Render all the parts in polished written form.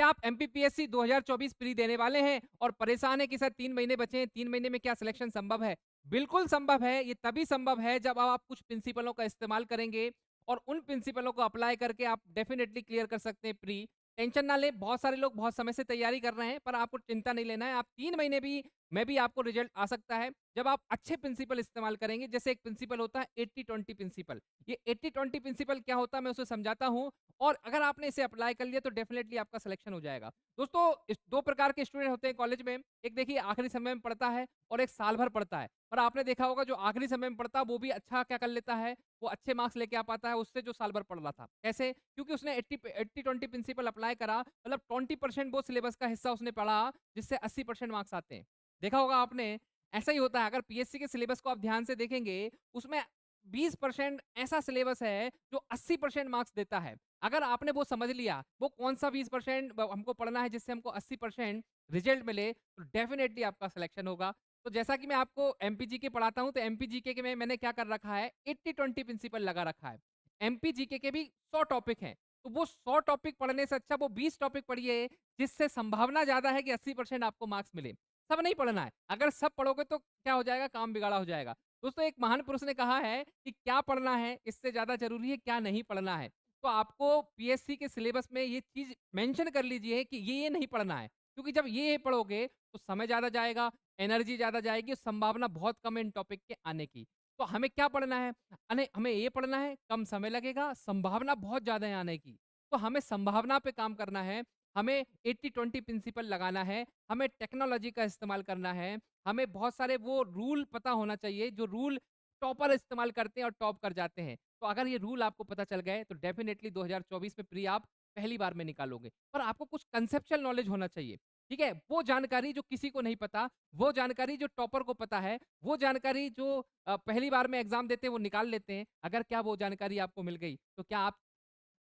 क्या आप MPPSC 2024 pre देने वाले हैं और परेशान हैं कि सर 3 महीने बचे हैं, 3 महीने में क्या सिलेक्शन संभव है? बिल्कुल संभव है, ये तभी संभव है जब आप कुछ प्रिंसिपलों का इस्तेमाल करेंगे और उन प्रिंसिपलों को अप्लाई करके आप डेफिनिटली क्लियर कर सकते हैं प्री। टेंशन ना लें, बहुत सारे लोग बहुत समय से तैयारी कर रहे हैं, पर आपको चिंता नहीं लेना है। आप 3 महीने भी में भी आपको रिजल्ट आ सकता है, जब आप अच्छे प्रिंसिपल इस्तेमाल करेंगे। जैसे एक प्रिंसिपल होता है 80-20 प्रिंसिपल। ये 80-20 प्रिंसिपल क्या होता है, मैं उसे समझाता हूँ और अगर आपने इसे अप्लाई कर लिया तो डेफिनिटली आपका सिलेक्शन हो जाएगा। दोस्तों, इस 2 प्रकार के स्टूडेंट होते हैं कॉलेज में। एक देखिए आखिरी समय में पढ़ता है और एक साल भर पढ़ता है। और आपने देखा होगा जो आखिरी समय में पढ़ता है वो भी अच्छा क्या कर लेता है, वो अच्छे मार्क्स लेके आ पाता है उससे जो साल भर पढ़ रहा था। कैसे? क्योंकि उसने 80-20 प्रिंसिपल अप्लाई करा, मतलब 20% वो सिलेबस का हिस्सा उसने पढ़ा, जिससे 80% मार्क्स आते हैं। देखा होगा आपने, ऐसा ही होता है। अगर पीएससी के सिलेबस को आप ध्यान से देखेंगे, उसमें 20% ऐसा सिलेबस है जो 80% मार्क्स देता है। अगर आपने वो समझ लिया, वो कौन-सा 20% हमको पढ़ना है जिससे हमको 80% रिजल्ट मिले, तो डेफिनिटली आपका सिलेक्शन होगा। तो जैसा कि मैं आपको एमपीजीके पढ़ाता हूँ, तो एमपीजीके के में मैंने क्या कर रखा है, 80-20 प्रिंसिपल लगा रखा है। एमपीजीके के भी 100 टॉपिक हैं, तो वो 100 टॉपिक पढ़ने से अच्छा वो 20 टॉपिक पढ़िए, जिससे संभावना ज़्यादा है कि 80% आपको मार्क्स मिले। सब नहीं पढ़ना है, अगर सब पढ़ोगे तो क्या हो जाएगा, काम बिगाड़ा हो जाएगा। दोस्तों, एक महान पुरुष ने कहा है कि क्या पढ़ना है, इससे ज़्यादा ज़रूरी है क्या नहीं पढ़ना है। तो आपको पीएससी के सिलेबस में ये चीज़ मेंशन कर लीजिए कि ये नहीं पढ़ना है, क्योंकि जब ये पढ़ोगे तो समय ज़्यादा जाएगा, एनर्जी ज़्यादा जाएगी और संभावना बहुत कम है इन टॉपिक के आने की। तो हमें क्या पढ़ना है? हमें ये पढ़ना है, कम समय लगेगा, संभावना बहुत ज़्यादा है आने की। तो हमें संभावना पे काम करना है, हमें 80-20 प्रिंसिपल लगाना है, हमें टेक्नोलॉजी का इस्तेमाल करना है, हमें बहुत सारे वो रूल पता होना चाहिए जो रूल टॉपर इस्तेमाल करते हैं और टॉप कर जाते हैं। तो अगर ये रूल आपको पता चल गए तो डेफिनिटली 2024 में प्री आप पहली बार में निकालोगे। पर आपको कुछ कंसेप्चुअल नॉलेज होना चाहिए, ठीक है? वो जानकारी जो किसी को नहीं पता, वो जानकारी जो टॉपर को पता है, वो जानकारी जो पहली बार में एग्ज़ाम देते हैं वो निकाल लेते हैं। अगर क्या वो जानकारी आपको मिल गई, तो क्या आप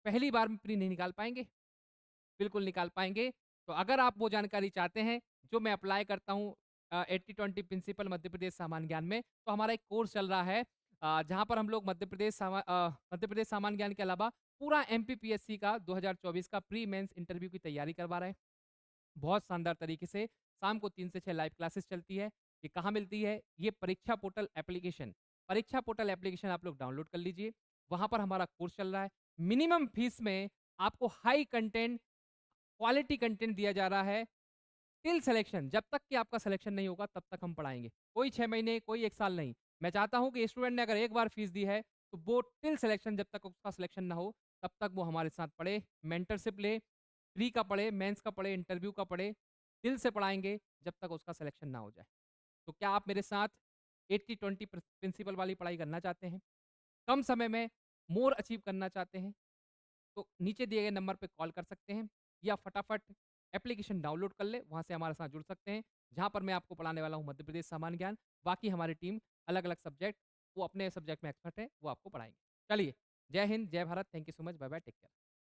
पहली बार में प्री नहीं निकाल पाएँगे? बिल्कुल निकाल पाएँगे। तो अगर आप वो जानकारी चाहते हैं, जो मैं अप्लाई करता हूँ 80-20 प्रिंसिपल मध्य प्रदेश सामान्य ज्ञान में, तो हमारा एक कोर्स चल रहा है जहाँ पर हम लोग मध्य प्रदेश सामान्य ज्ञान के अलावा पूरा एमपीपीएससी का 2024 का प्री मेंस इंटरव्यू की तैयारी करवा रहे हैं। बहुत शानदार तरीके से शाम को 3 से 6 लाइव क्लासेस चलती है। ये कहाँ मिलती है? ये परीक्षा पोर्टल एप्लीकेशन। परीक्षा पोर्टल एप्लीकेशन आप लोग डाउनलोड कर लीजिए। वहाँ पर हमारा कोर्स चल रहा है। मिनिमम फीस में आपको हाई कंटेंट, क्वालिटी कंटेंट दिया जा रहा है टिल सिलेक्शन। जब तक कि आपका सिलेक्शन नहीं होगा तब तक हम पढ़ाएँगे। कोई 6 महीने, कोई 1 साल नहीं। मैं चाहता हूँ कि स्टूडेंट ने अगर एक बार फीस दी है, तो वो टिल सिलेक्शन जब तक उसका सिलेक्शन ना हो, तब तक वो हमारे साथ पढ़े, मेंटरशिप ले, प्री का पढ़े, मेंस का पढ़े, इंटरव्यू का पढ़े, दिल से पढ़ाएँगे जब तक उसका सिलेक्शन ना हो जाए। तो क्या आप मेरे साथ 80-20 प्रिंसिपल वाली पढ़ाई करना चाहते हैं? कम समय में मोर अचीव करना चाहते हैं? तो नीचे दिए गए नंबर पे कॉल कर सकते हैं या फटाफट एप्लीकेशन डाउनलोड कर लें, वहाँ से हमारे साथ जुड़ सकते हैं। जहाँ पर मैं आपको पढ़ाने वाला हूँ मध्य प्रदेश सामान्य ज्ञान, बाकी हमारी टीम अलग-अलग सब्जेक्ट, वो अपने सब्जेक्ट में एक्सपर्ट है, वो आपको पढ़ाएँगे। चलिए, जय हिंद, जय Bharat, thank you so much, bye bye, take care.